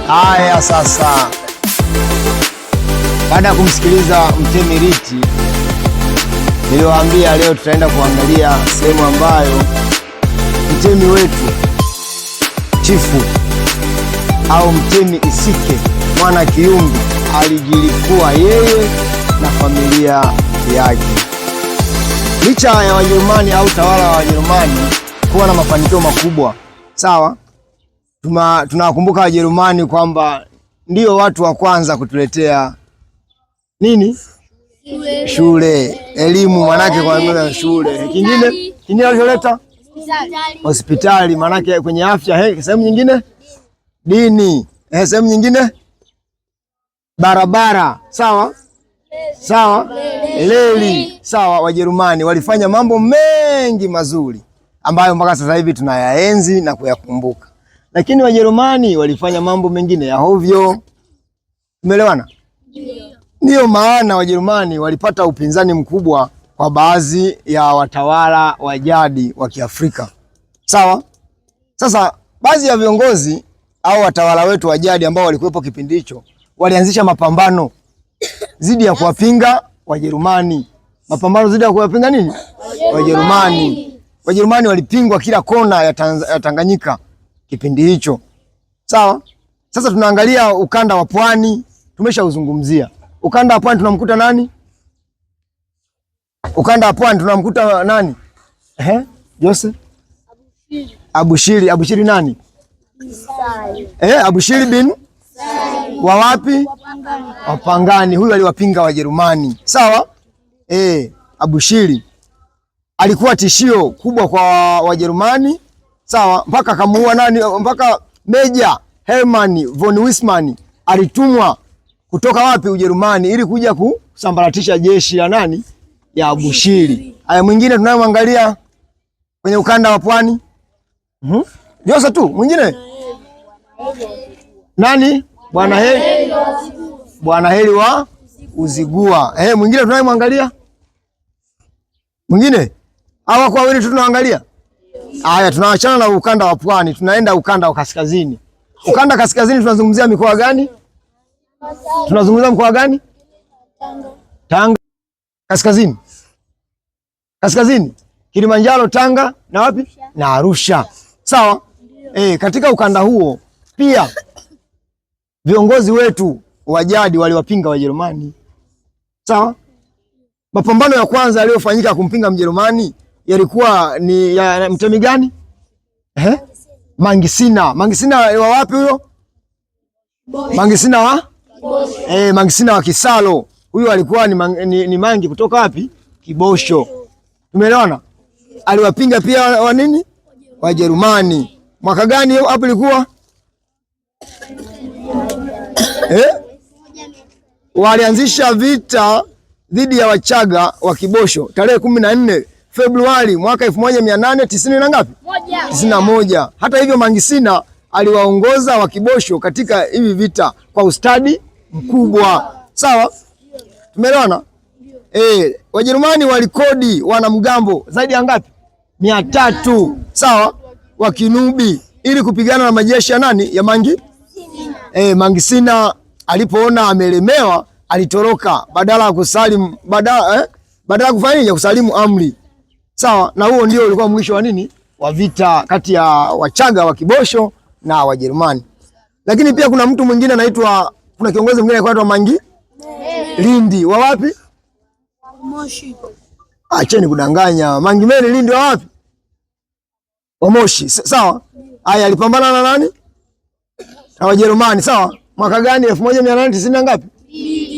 Haya sasa, baada ya kumsikiliza Mtemi Riti, niliwaambia leo tutaenda kuangalia sehemu ambayo mtemi wetu Chifu au Mtemi Isike Mwana Kiyumbi alijilikuwa yeye na familia yake. Licha ya Wajerumani au tawala wa Wajerumani kuwa na mafanikio makubwa, sawa, tunawakumbuka Wajerumani kwamba ndio watu wa kwanza kutuletea nini? Shule, elimu, manake kwa shule. Kingine walicholeta hospitali, manake kwenye afya. Sehemu nyingine dini, sehemu nyingine barabara, sawa sawa, reli, sawa. Wajerumani walifanya mambo mengi mazuri ambayo mpaka sasa hivi tunayaenzi na kuyakumbuka, lakini Wajerumani walifanya mambo mengine ya hovyo. Umeelewana? Ndio maana Wajerumani walipata upinzani mkubwa kwa baadhi ya watawala wa jadi wa Kiafrika, sawa. Sasa baadhi ya viongozi au watawala wetu wa jadi ambao walikuwepo kipindi hicho walianzisha mapambano zidi ya kuwapinga Wajerumani. Mapambano zidi ya kuwapinga nini? Wajerumani. Wajerumani walipingwa kila kona ya Tanganyika kipindi hicho, sawa. Sasa tunaangalia ukanda wa pwani, tumeshauzungumzia. Ukanda wa pwani tunamkuta nani? Ukanda wa pwani tunamkuta nani? Jose? Abushiri. Abushiri nani? Abushiri bin wa wapi? Wapangani. Huyu aliwapinga Wajerumani, sawa. Abushiri alikuwa tishio kubwa kwa Wajerumani, sawa, mpaka akamuua nani? Mpaka Meja Hermann von Wissmann alitumwa kutoka wapi? Ujerumani, ili kuja kusambaratisha jeshi la nani? Ya Abushiri. Haya, mwingine tunayemwangalia kwenye ukanda wa pwani Jose tu. Mwingine nani? Bwana Heri wa Uzigua. Mwingine tunayemwangalia, mwingine hawa kwa wili tunaangalia. Haya, tunaachana na ukanda wa pwani, tunaenda ukanda wa kaskazini. Ukanda kaskazini tunazungumzia mikoa gani? Tunazungumzia mkoa gani? Tanga. Kaskazini Kilimanjaro, Tanga na wapi? Na Arusha, sawa. Katika ukanda huo pia viongozi wetu wa jadi waliwapinga Wajerumani, sawa. Mapambano ya kwanza yaliyofanyika kumpinga Mjerumani yalikuwa ni ya mtemi gani? Mangisina. Mangisina wa wapi huyo? Mangisina wa Mangisina wa Kisalo. Huyo alikuwa ni mangi kutoka wapi? Kibosho. Tumeelewana? Aliwapinga pia wa nini? Wajerumani. Mwaka gani hapo ilikuwa? Walianzisha vita dhidi ya Wachaga wa Kibosho tarehe 14 Februari mwaka 1890 na ngapi? 91. Hata hivyo Mangisina aliwaongoza wa Kibosho katika hivi vita kwa ustadi mkubwa, sawa. Tumeelewana? Wajerumani walikodi wanamgambo zaidi ya ngapi? 300, sawa, wa Kinubi ili kupigana na majeshi ya nani? Ya Mangisina alipoona amelemewa alitoroka, badala ya kusalimu, badala kufanya kusalimu amri, sawa. Na huo ndio ulikuwa mwisho wa nini? Wa vita kati ya Wachaga wa Kibosho na Wajerumani. Lakini pia kuna mtu mwingine anaitwa, kuna kiongozi mwingine anaitwa Mangi Lindi wa wapi? Moshi. Acheni kudanganya. Mangi Lindi wa wapi? Wa Moshi, sawa. Haya, alipambana na nani? Na Wajerumani, sawa. Mwaka gani? 1890 na ngapi?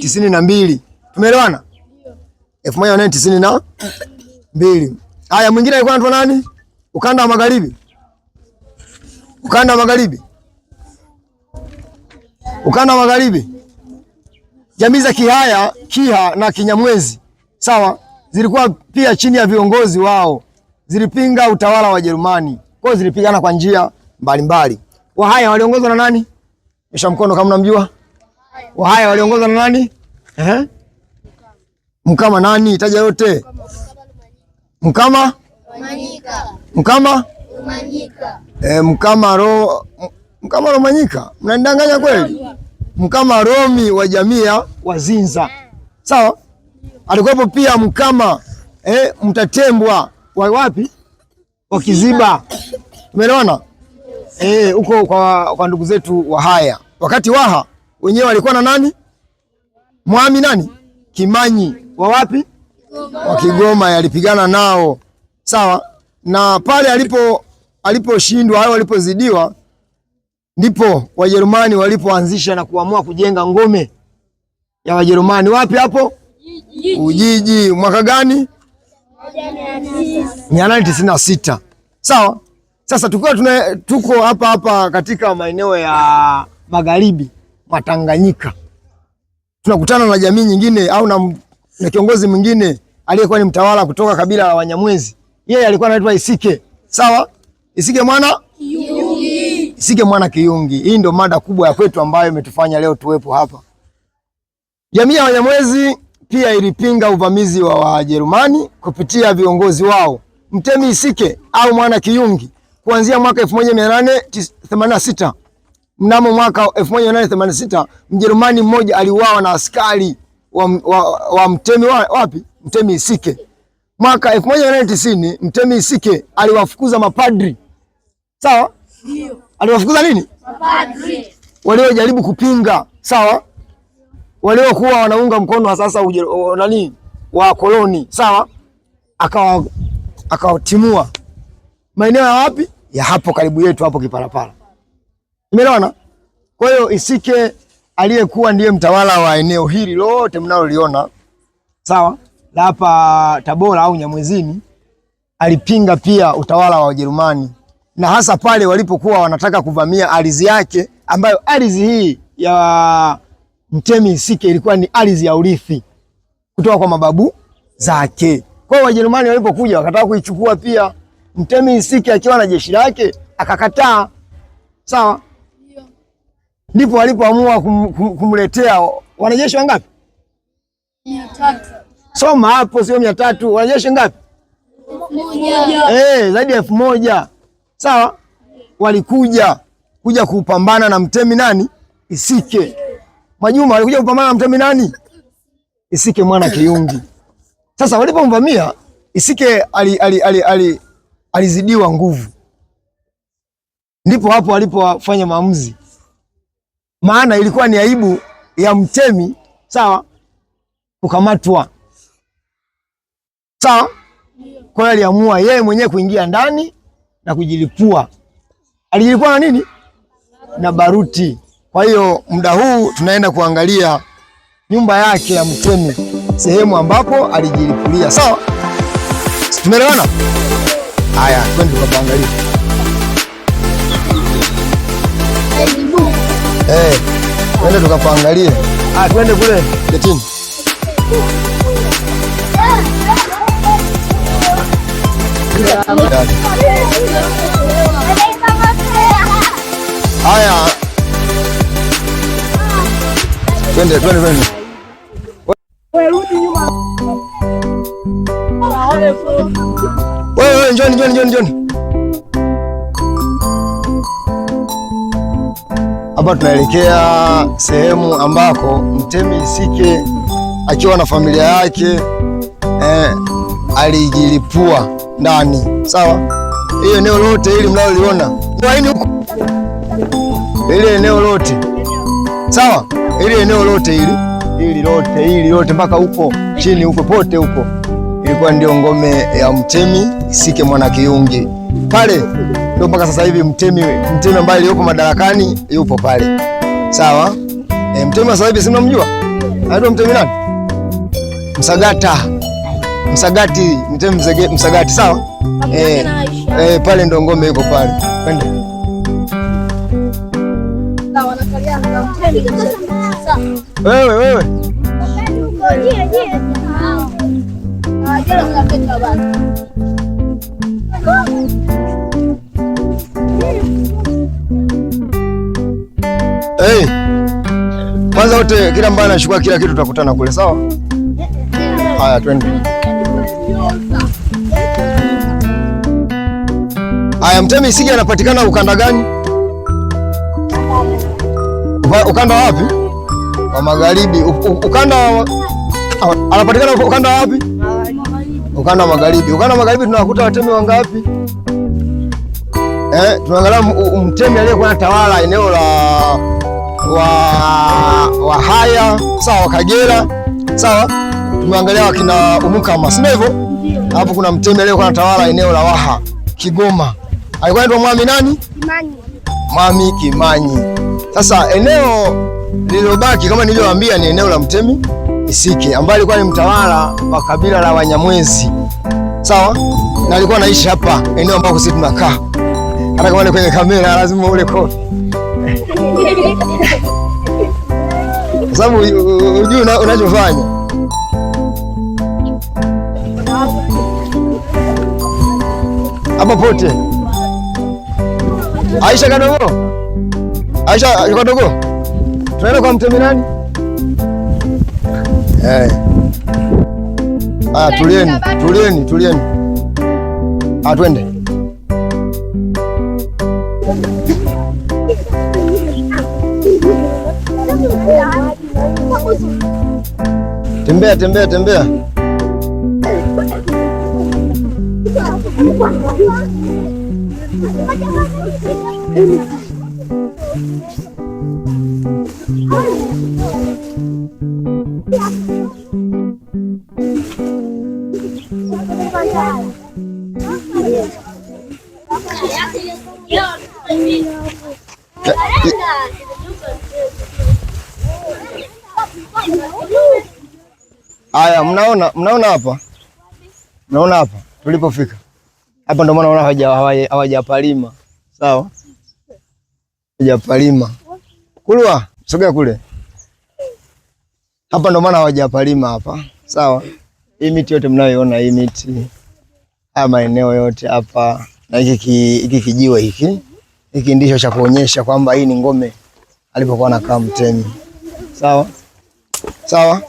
92. Tumeelewana? 1892. Haya, mwingine alikuwa anaitwa nani? Ukanda wa Magharibi. Ukanda wa Magharibi. Ukanda wa Magharibi. Jamii za Kiha na Kinyamwezi, sawa, zilikuwa pia chini ya viongozi wao, zilipinga utawala wa Wajerumani. Kwa hiyo zilipigana kwa njia mbalimbali. Wahaya waliongozwa na nani? Nyosha mkono kama unamjua. Wahaya waliongozwa na nani? Mkama nani? Taja yote. Mkama? Manyika. Mkama? Manyika. Mkama Romanyika, mnanidanganya kweli? Mkama Romi wa jamii ya Wazinza, sawa. Alikuwepo pia Mkama Mtatembwa wa wapi, wa Kiziba, umeelewana? Huko kwa ndugu zetu Wahaya. Wakati Waha wenyewe walikuwa na nani? Mwami nani? Kimanyi wa wapi? Wa Kigoma, yalipigana nao, sawa. Na pale aliposhindwa au walipozidiwa, ndipo Wajerumani walipoanzisha na kuamua kujenga ngome ya Wajerumani. Wapi hapo? Ujiji. Mwaka gani? 1896. Sawa. Sasa tuko hapa katika maeneo ya magharibi mwa Tanganyika, tunakutana na jamii nyingine au na kiongozi mwingine aliyekuwa ni mtawala kutoka kabila la Wanyamwezi. Yeye alikuwa anaitwa Isike, sawa. Isike mwana Kiyungi. Isike mwana Kiyungi. Hii ndio mada kubwa ya kwetu ambayo imetufanya leo tuwepo hapa. Jamii ya Wanyamwezi pia ilipinga uvamizi wa Wajerumani kupitia viongozi wao Mtemi Isike au mwana Kiyungi kuanzia mwaka 1886. Mnamo mwaka 1886 Mjerumani mmoja aliuawa na askari wa Mtemi wapi? Mtemi Isike. Mwaka 1890 Mtemi Isike aliwafukuza mapadri. Sawa? Ndio. Aliwafukuza nini? Mapadri. Waliojaribu kupinga, sawa? Waliokuwa wanaunga mkono sasa wa koloni, sawa? Akawatimua. Maeneo ya wapi? Ya hapo karibu yetu hapo Kipalapala. Umeelewana? Kwa hiyo Isike aliyekuwa ndiye mtawala wa eneo hili lote mnaloliona, sawa, la hapa Tabora au Nyamwezini, alipinga pia utawala wa Wajerumani, na hasa pale walipokuwa wanataka kuvamia ardhi yake, ambayo ardhi hii ya Mtemi Isike ilikuwa ni ardhi ya urithi kutoka kwa mababu zake. Kwa hiyo Wajerumani walipokuja wakataka kuichukua pia, Mtemi Isike akiwa na jeshi lake akakataa, sawa. Ndipo walipoamua kumletea wanajeshi wangapi? 300. Soma hapo, sio 300. Wanajeshi ngapi? 1000. Zaidi ya 1000. Sawa? Walikuja kupambana na Mtemi nani? Isike. Mwajuma walikuja kupambana na Mtemi nani? Isike mwana Kiyungi. Sasa walipomvamia Isike alizidiwa nguvu. Ndipo hapo walipofanya maamuzi. Maana ilikuwa ni aibu ya Mtemi, sawa, kukamatwa. Sawa? Kwa hiyo aliamua yeye mwenyewe kuingia ndani na kujilipua. Alijilipua na nini? Na baruti. Kwa hiyo muda huu tunaenda kuangalia nyumba yake ya Mtemi, sehemu ambapo alijilipulia. Sawa? Tumeelewana? Haya, twende tukaangalia. Twende tukaangalie. Twende kule getini. Haya. Twende. Wewe rudi nyuma. Wewe njoni. Hapa tunaelekea sehemu ambako Mtemi Isike akiwa na familia yake alijilipua ndani. Sawa? Hiyo eneo lote hili mnaloliona. Waini huko. Ile eneo lote. Sawa? Ile eneo lote hili lote mpaka huko chini huko pote huko ilikuwa ndio ngome ya Mtemi Isike mwana Kiyungi. Pale ndio mpaka sasa hivi Mtemi ambaye yupo madarakani yupo pale. Sawa? Mtemi sasa hivi si mnamjua? Anaitwa Mtemi nani? Msagati, Mtemi Msagati, sawa? Pale ndio ngome yuko pale. Twende. Wewe. Kwanza wote kila mbaya anachukua kila kitu, tutakutana kule, sawa? Haya, twende. Haya, mtemi Isike anapatikana ukanda gani? Ukanda wapi? Wa magharibi. Anapatikana ukanda wapi? Ukanda wa magharibi. Ukanda wa magharibi tunawakuta watemi wangapi? Tunaangalia mtemi aliyekuwa anatawala eneo la Wahaya, sawa, wa Kagera, sawa. Tumeangalia wakina Umukama, si ndivyo? Hapo kuna mtemi aliyekuwa anatawala eneo la Waha, Kigoma. Alikuwa anaitwa Mwami nani? Kimanyi. Mwami Kimanyi. Sasa eneo lililobaki kama nilivyowaambia ni eneo la mtemi Isike ambaye alikuwa ni mtawala wa kabila la Wanyamwezi, sawa, na alikuwa anaishi hapa eneo ambako sisi tunakaa. Hata kama ni kwenye kamera lazima ule kofi. Kwa sababu unajua unachofanya. Hapa pote. Aisha kadogo. Aisha kadogo. Tunaenda kwa mtemi nani? Tulieni. Twende. Tembea. Aya, mnaona hapa? Mnaona hapa tulipofika? Hapa ndio maana unaona hawajapalima. Sawa? Hawajapalima. Kulwa, sogea kule. Hapa ndio maana hawajapalima hapa. Sawa? Hii miti yote mnayoiona, hii miti, haya maeneo yote hapa na hiki kijiwe hiki ndicho cha kuonyesha kwamba hii ni ngome alipokuwa anakaa mtemi. Sawa? Sawa?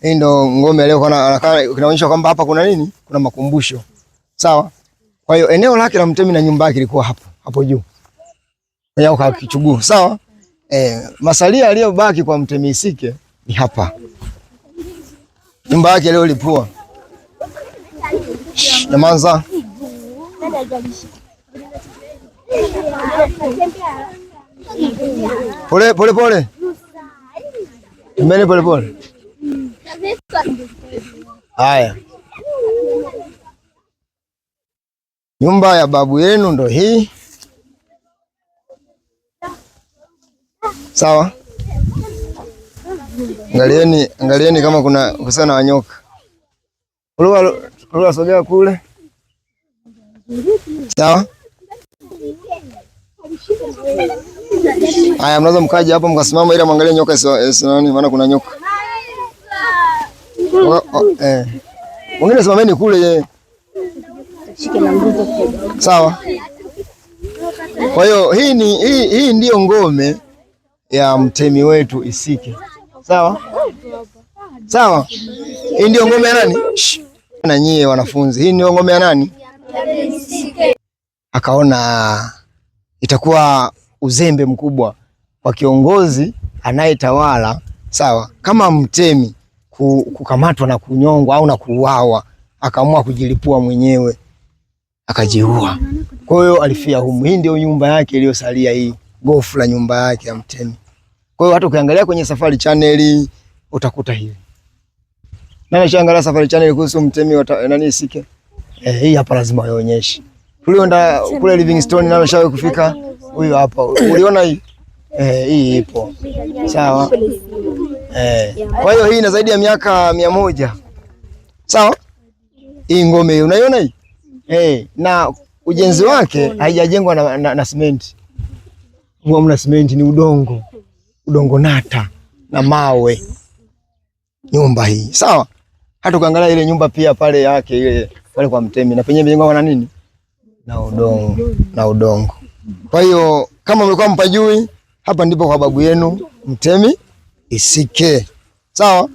Hii ndo ngome aliyokuwa anakaa, kinaonyesha kwamba hapa kuna nini? Kuna makumbusho. Sawa? Kwa hiyo eneo lake la mtemi na nyumba yake ilikuwa hapo juu. Yao kwa Kichuguu. Sawa? Masalia aliyobaki kwa mtemi Isike ni hapa. Nyumba yake leo lipua. Nyamanza. Pole. Mbele pole. Haya. Nyumba ya babu yenu ndo hii. Sawa? Angalieni kama kuna kusana wanyoka. Kulua sogea kule. Sawa? Haya, mnaweza mkaja hapa mkasimama ili muangalie nyoka nani, maana kuna nyoka. Mwingine simameni kule. Sawa? Kwa hiyo hii ndiyo ngome ya mtemi wetu Isike. Sawa? Sawa? Hii ndiyo ngome ya nani? Na nyie wanafunzi, hii ndiyo ngome ya nani? Akaona itakuwa uzembe mkubwa kwa kiongozi anayetawala, sawa, kama mtemi kukamatwa na kunyongwa au na kuuawa, akaamua kujilipua mwenyewe akajiua. Kwa hiyo alifia humu. Hii ndio nyumba yake iliyosalia, hii gofu la nyumba yake ya mtemi. Kwa hiyo hata ukiangalia kwenye Safari Channel utakuta hivi. Nani ashaangalia Safari Channel kuhusu mtemi wa nani Isike? Hii hapa lazima waonyeshe. Tulienda kule Livingstone na shawe kufika. Huyu hapa. Uliona hii? Hii ipo. Sawa? Kwa hiyo hii ina zaidi ya miaka 100. Sawa? Hii ngome unaiona hii? Na ujenzi wake haijajengwa na simenti. Mna simenti, ni udongo. Udongo nata na mawe. Nyumba hii. Sawa? Hata ukiangalia ile nyumba pia pale yake ile pale kwa mtemi na penye imejengwa na nini? Na udongo. Kwa hiyo kama mlikuwa mpajui, hapa ndipo kwa babu yenu mtemi Isike. Sawa?